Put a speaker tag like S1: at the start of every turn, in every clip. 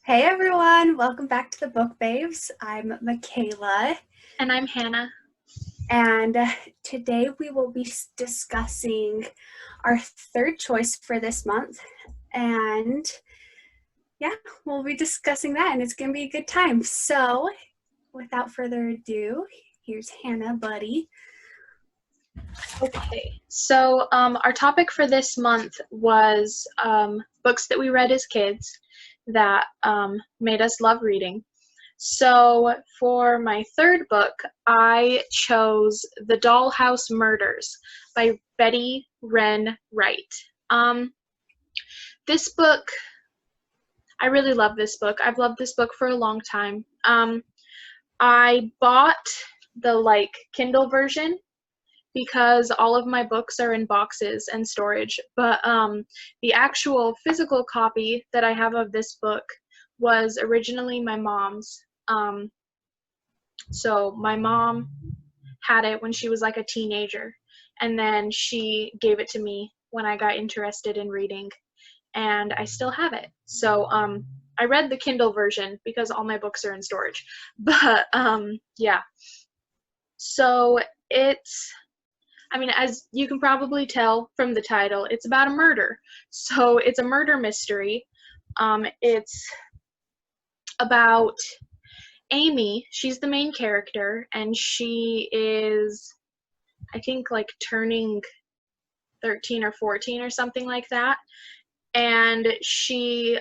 S1: Hey everyone, welcome back to the Book Babes. I'm Michaela,
S2: And I'm Hannah.
S1: and today we will be discussing our third choice for this month. And yeah, we'll be discussing that, and it's going to be a good time. So, without further ado, here's Hannah, buddy.
S2: Okay, so our topic for this month was books that we read as kids that made us love reading. So for my third book, I chose The Dollhouse Murders by Betty Wren Wright. Um, this book, I really love this book. I've loved this book for a long time. I bought the Kindle version because all of my books are in boxes and storage. But the actual physical copy that I have of this book was originally my mom's. So my mom had it when she was like a teenager, and then she gave it to me when I got interested in reading, and I still have it. So I read the Kindle version because all my books are in storage. But yeah. So it's as you can probably tell from the title, it's about a murder. So it's a murder mystery. It's about Amy. She's the main character, and she is, I think, like turning 13 or 14 or something like that. And she,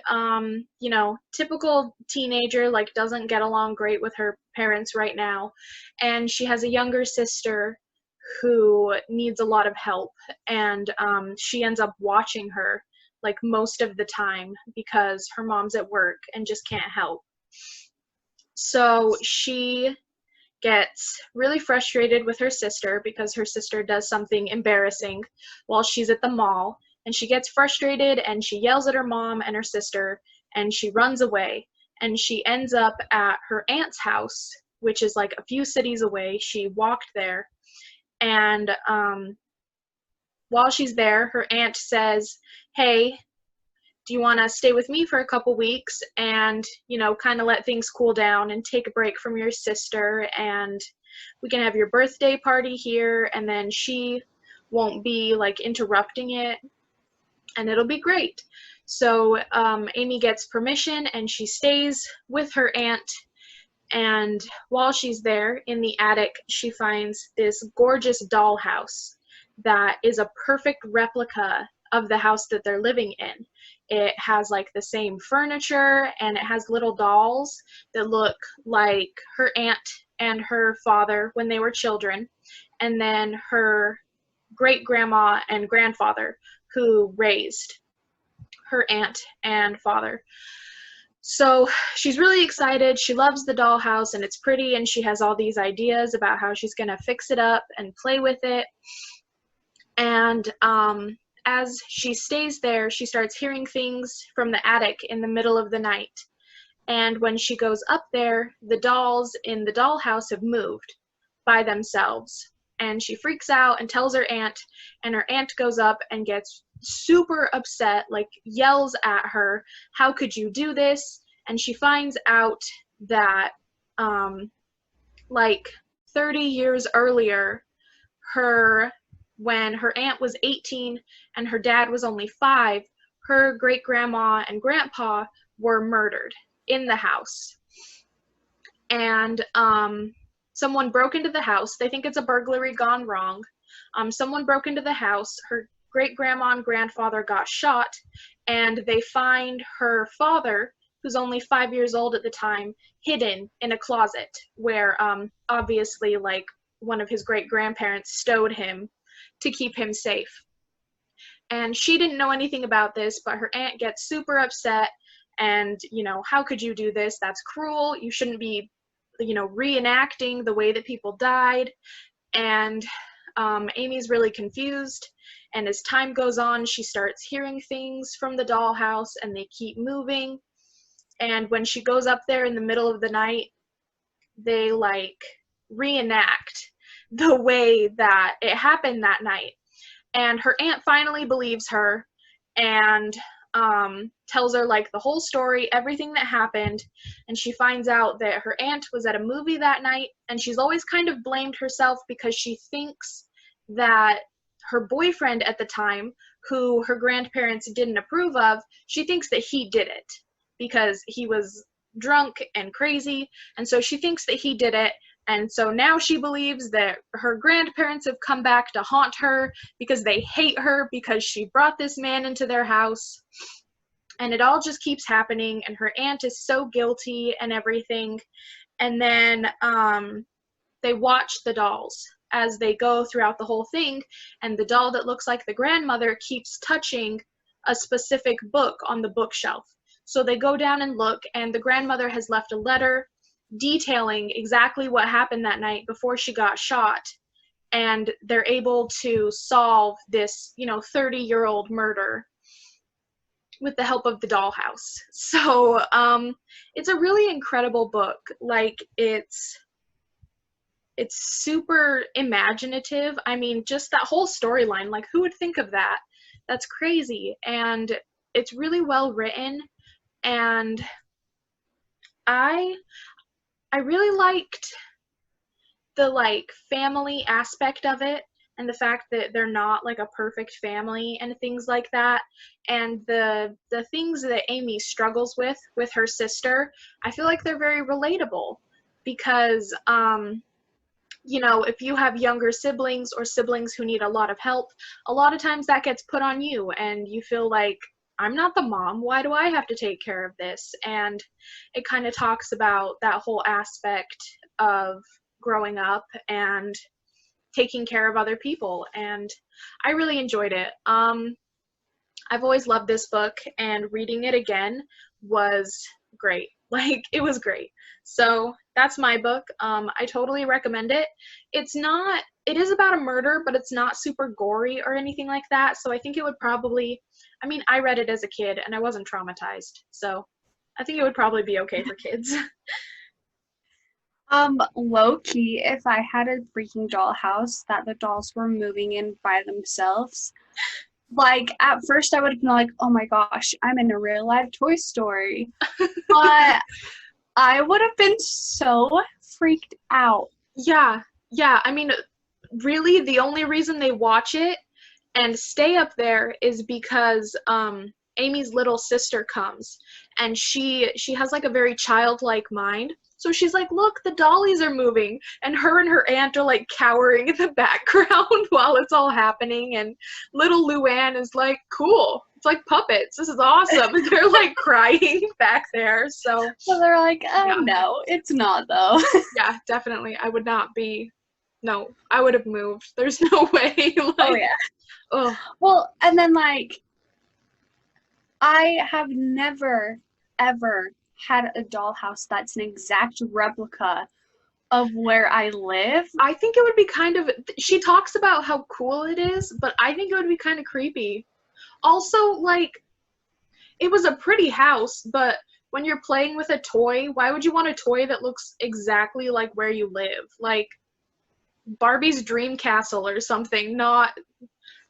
S2: typical teenager, like doesn't get along great with her parents right now. And she has a younger sister who needs a lot of help, and she ends up watching her like most of the time because her mom's at work and just can't help. So she gets really frustrated with her sister because her sister does something embarrassing while she's at the mall, and she gets frustrated and she yells at her mom and her sister, and she runs away, and she ends up at her aunt's house, which is like a few cities away. She walked there, and while she's there, her aunt says, "Hey, do you want to stay with me for a couple weeks and, kind of let things cool down and take a break from your sister, and we can have your birthday party here, and then she won't be like interrupting it, and it'll be great." So Amy gets permission and she stays with her aunt. And while she's there in the attic, she finds this gorgeous dollhouse that is a perfect replica of the house that they're living in. It has like the same furniture, and it has little dolls that look like her aunt and her father when they were children, and then her great grandma and grandfather who raised her aunt and father. So she's really excited. She loves the dollhouse and it's pretty, and she has all these ideas about how she's going to fix it up and play with it. And as she stays there, she starts hearing things from the attic in the middle of the night. And when she goes up there, the dolls in the dollhouse have moved by themselves. And she freaks out and tells her aunt, and her aunt goes up and gets super upset, like yells at her, "How could you do this?" And she finds out that, um, like 30 years earlier, her when her aunt was 18 and her dad was only 5, her great grandma and grandpa were murdered in the house. And someone broke into the house. They think it's a burglary gone wrong. Someone broke into the house. Her great grandma and grandfather got shot, and they find her father, who's only 5 years old at the time, hidden in a closet where obviously, like, one of his great grandparents stowed him to keep him safe. And she didn't know anything about this, but her aunt gets super upset and, "How could you do this? That's cruel. You shouldn't be, reenacting the way that people died." And Amy's really confused. And as time goes on, she starts hearing things from the dollhouse, and they keep moving. And when she goes up there in the middle of the night, they like reenact the way that it happened that night. And her aunt finally believes her, and tells her like the whole story, everything that happened, and she finds out that her aunt was at a movie that night, and she's always kind of blamed herself because she thinks that her boyfriend at the time, who her grandparents didn't approve of, she thinks that he did it because he was drunk and crazy, and so she thinks that he did it. And so now she believes that her grandparents have come back to haunt her because they hate her because she brought this man into their house. And it all just keeps happening, and her aunt is so guilty and everything. And then they watch the dolls as they go throughout the whole thing, and the doll that looks like the grandmother keeps touching a specific book on the bookshelf. So they go down and look, and the grandmother has left a letter detailing exactly what happened that night before she got shot, and they're able to solve this 30-year-old murder with the help of the dollhouse. So it's a really incredible book. Like, it's super imaginative. I mean, just that whole storyline, like, who would think of that? That's crazy. And it's really well written, and I really liked the like family aspect of it, and the fact that they're not like a perfect family and things like that, and the things that Amy struggles with her sister. I feel like they're very relatable because if you have younger siblings or siblings who need a lot of help, a lot of times that gets put on you, and you feel like, I'm not the mom, why do I have to take care of this? And it kind of talks about that whole aspect of growing up and taking care of other people, and I really enjoyed it. I've always loved this book, and reading it again was great. Like, it was great. So that's my book. I totally recommend it. It is about a murder, but it's not super gory or anything like that. So I think it would probably, I read it as a kid and I wasn't traumatized. So I think it would probably be okay for kids.
S1: Low key, if I had a freaking dollhouse that the dolls were moving in by themselves, like, at first I would have been like, oh my gosh, I'm in a real life Toy Story. But I would have been so freaked out.
S2: Yeah. Really, the only reason they watch it and stay up there is because Amy's little sister comes, and she has like a very childlike mind. So she's like, look, the dollies are moving, and her aunt are like cowering in the background while it's all happening, and little Luann is like, cool, it's like puppets, this is awesome. And they're like crying back there. So
S1: they're like, no, it's not though.
S2: Yeah, definitely. I would not be. No, I would have moved. There's no way. Like,
S1: oh yeah.
S2: Oh.
S1: Well, and then like, I have never ever had a dollhouse that's an exact replica of where I live.
S2: I think it would be kind of, she talks about how cool it is, but I think it would be kind of creepy. Also, like, it was a pretty house, but when you're playing with a toy, why would you want a toy that looks exactly like where you live? Like Barbie's Dream Castle or something, not,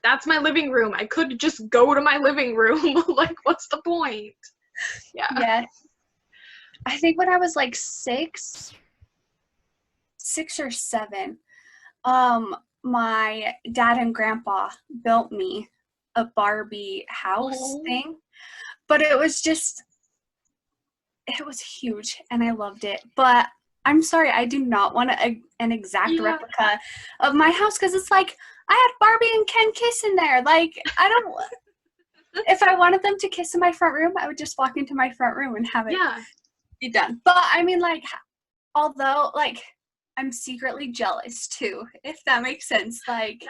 S2: that's my living room. I could just go to my living room. Like, what's the point? Yeah.
S1: Yeah. I think when I was like 6 or 7, my dad and grandpa built me a Barbie house thing, but it was huge and I loved it. But I'm sorry, I do not want an exact replica of my house, because it's like, I had Barbie and Ken kiss in there. Like, I don't. If I wanted them to kiss in my front room, I would just walk into my front room and have it be done. But like, although, like, I'm secretly jealous too, if that makes sense. Like,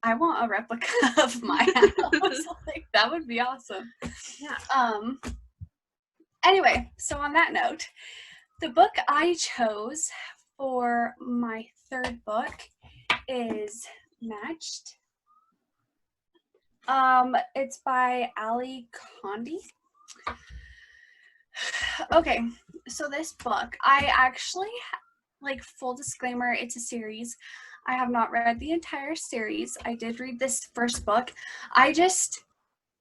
S1: I want a replica of my house. Like, that would be awesome.
S2: Yeah.
S1: Anyway, so on that note, the book I chose for my third book is Matched. It's by Ali Condi. Okay, so this book, I actually, like, full disclaimer, it's a series. I have not read the entire series. I did read this first book. I just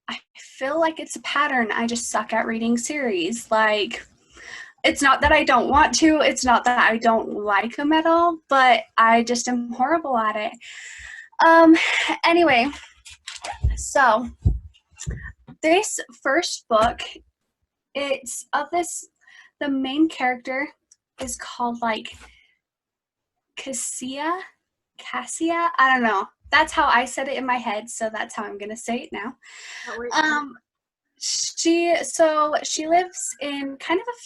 S1: I feel like it's a pattern. I just suck at reading series. Like, it's not that I don't want to, it's not that I don't like them at all, but I just am horrible at it. Um, anyway, so this first book, it's of this, the main character is called like Cassia, I don't know. That's how I said it in my head, so that's how I'm gonna say it now.
S2: That works.
S1: She lives in kind of a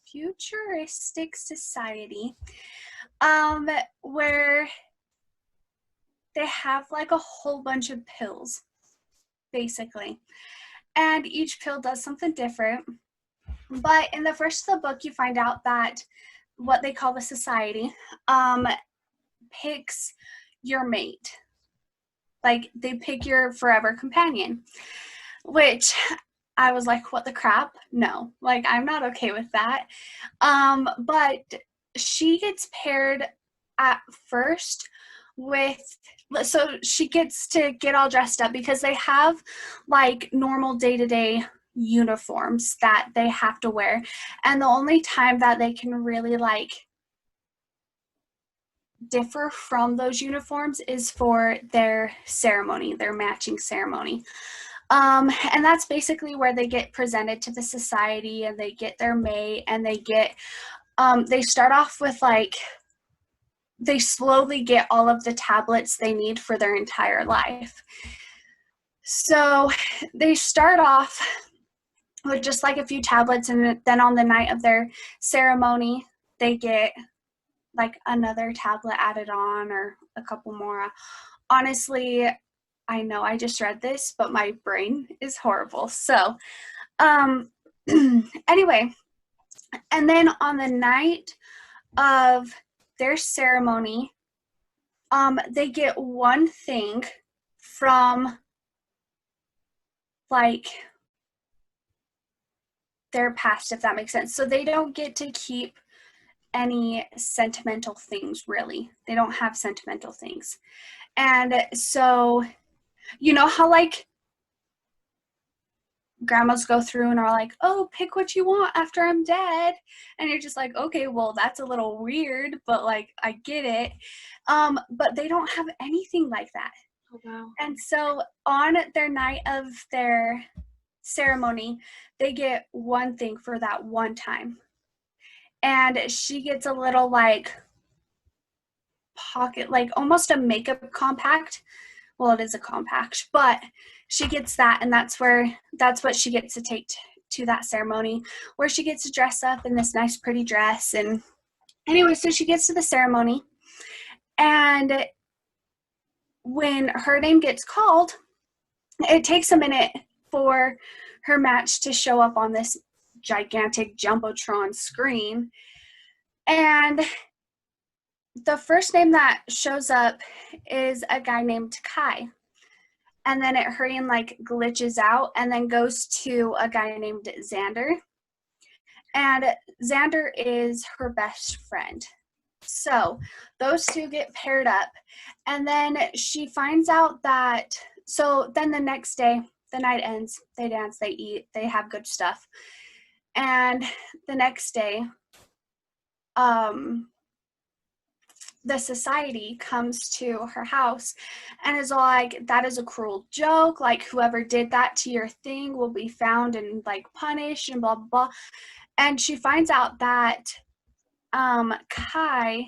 S1: futuristic society, where they have like a whole bunch of pills, basically, and each pill does something different. But in the first of the book, you find out that what they call the society picks your mate. Like, they pick your forever companion, which I was like, what the crap? No, like, I'm not okay with that. But she gets paired at first with, so she gets to get all dressed up because they have like normal day-to-day uniforms that they have to wear. And the only time that they can really like differ from those uniforms is for their ceremony, their matching ceremony. And that's basically where they get presented to the society and they get their mate and they start off with like, they slowly get all of the tablets they need for their entire life. So they start off with just like a few tablets, and then on the night of their ceremony, they get like another tablet added on or a couple more. Honestly, I know I just read this, but my brain is horrible. So, anyway, and then on the night of their ceremony, they get one thing from like their past, if that makes sense. So they don't get to keep any sentimental things, really. They don't have sentimental things. And so, you know how like grandmas go through and are like, oh, pick what you want after I'm dead. And you're just like, okay, well, that's a little weird, but like, I get it. But they don't have anything like that.
S2: Oh, wow.
S1: And so on their night of their ceremony, they get one thing for that one time. And she gets a little like pocket, like almost a makeup compact. Well, it is a compact, but she gets that, and that's what she gets to take to that ceremony, where she gets to dress up in this nice pretty dress. And anyway, so she gets to the ceremony, and when her name gets called, it takes a minute for her match to show up on this gigantic jumbotron screen. And the first name that shows up is a guy named Kai. And then it hurrying like glitches out and then goes to a guy named Xander. And Xander is her best friend. So those two get paired up. And then she finds out that, so then the next day, the night ends, they dance, they eat, they have good stuff. And the next day, the society comes to her house and is all like, that is a cruel joke. Like, whoever did that to your thing will be found and like punished and blah, blah, blah. And she finds out that Kai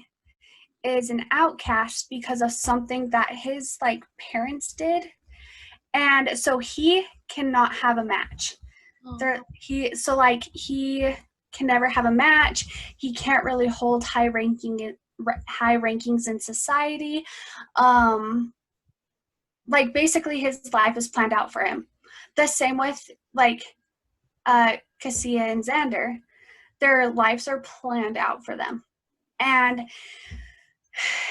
S1: is an outcast because of something that his like parents did. And so he cannot have a match. He can never have a match. He can't really hold high rankings in society. Like, basically his life is planned out for him. The same with like Cassia and Xander. Their lives are planned out for them. And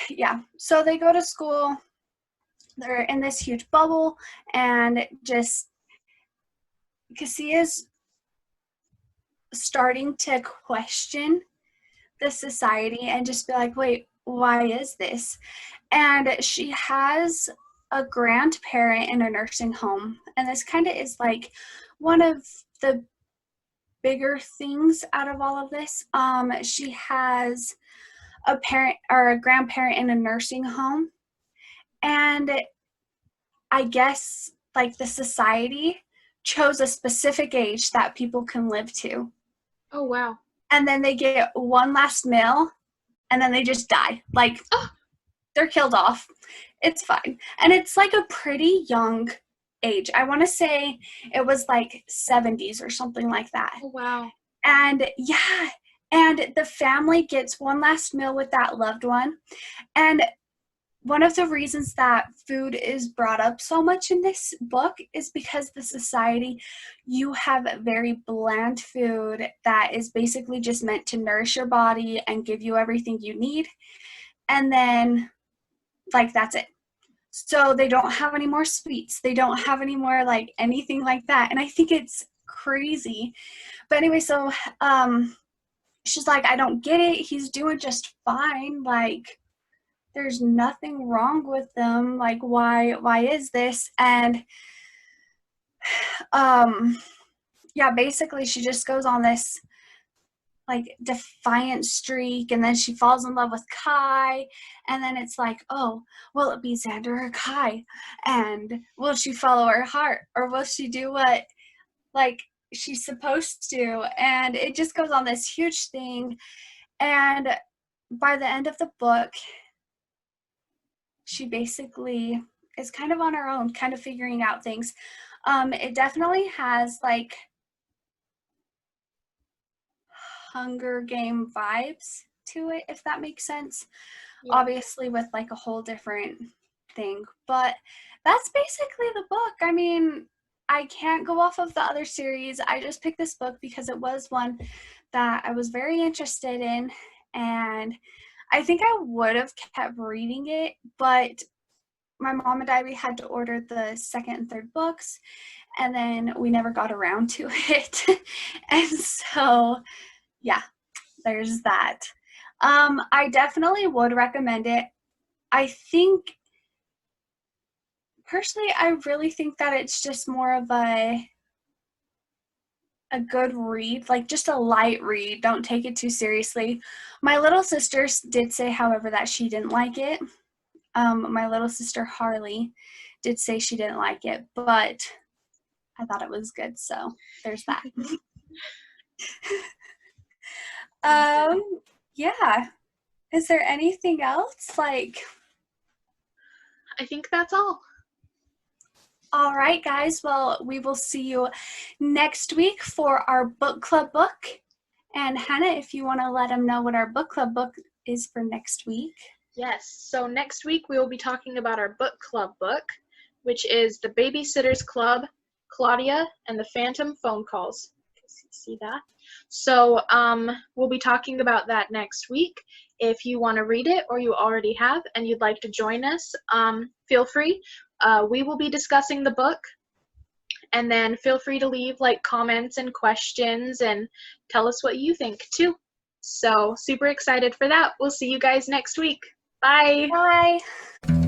S1: yeah, so they go to school. They're in this huge bubble, and just Cassia's starting to question the society and just be like, wait, why is this? And she has a grandparent in a nursing home. And this kind of is like one of the bigger things out of all of this. She has a parent or a grandparent in a nursing home. And I guess like the society chose a specific age that people can live to.
S2: Oh, wow.
S1: And then they get one last meal and then they just die. Like,
S2: Oh.
S1: They're killed off. It's fine. And it's like a pretty young age. I want to say it was like 70s or something like that.
S2: Oh, wow.
S1: And yeah, and the family gets one last meal with that loved one. And one of the reasons that food is brought up so much in this book is because the society, you have very bland food that is basically just meant to nourish your body and give you everything you need. And then, like, that's it. So they don't have any more sweets. They don't have any more, like, anything like that. And I think it's crazy. But anyway, so she's like, I don't get it. He's doing just fine. Like, there's nothing wrong with them. Like, why is this? And yeah, basically she just goes on this like defiant streak, and then she falls in love with Kai, and then it's like, oh, will it be Xander or Kai? And will she follow her heart, or will she do what like she's supposed to? And it just goes on this huge thing. And by the end of the book, she basically is kind of on her own, kind of figuring out things. It definitely has like Hunger Game vibes to it, if that makes sense. Yeah. Obviously with like a whole different thing, but that's basically the book. I mean, I can't go off of the other series. I just picked this book because it was one that I was very interested in, and I think I would have kept reading it, but my mom and I, we had to order the second and third books, and then we never got around to it. And so yeah, there's that. I definitely would recommend it. I think, personally, I really think that it's just more of a good read, like just a light read. Don't take it too seriously. My little sister did say, however, that she didn't like it. My little sister Harley did say she didn't like it, but I thought it was good, so there's that. Yeah. Is there anything else? Like,
S2: I think that's all.
S1: All right, guys. Well, we will see you next week for our book club book. And Hannah, if you want to let them know what our book club book is for next week.
S2: Yes. So next week we will be talking about our book club book, which is The Babysitter's Club, Claudia, and the Phantom Phone Calls. See that? So we'll be talking about that next week. If you want to read it or you already have and you'd like to join us, feel free. We will be discussing the book, and then feel free to leave like comments and questions and tell us what you think too. So super excited for that. We'll see you guys next week. Bye.
S1: Bye.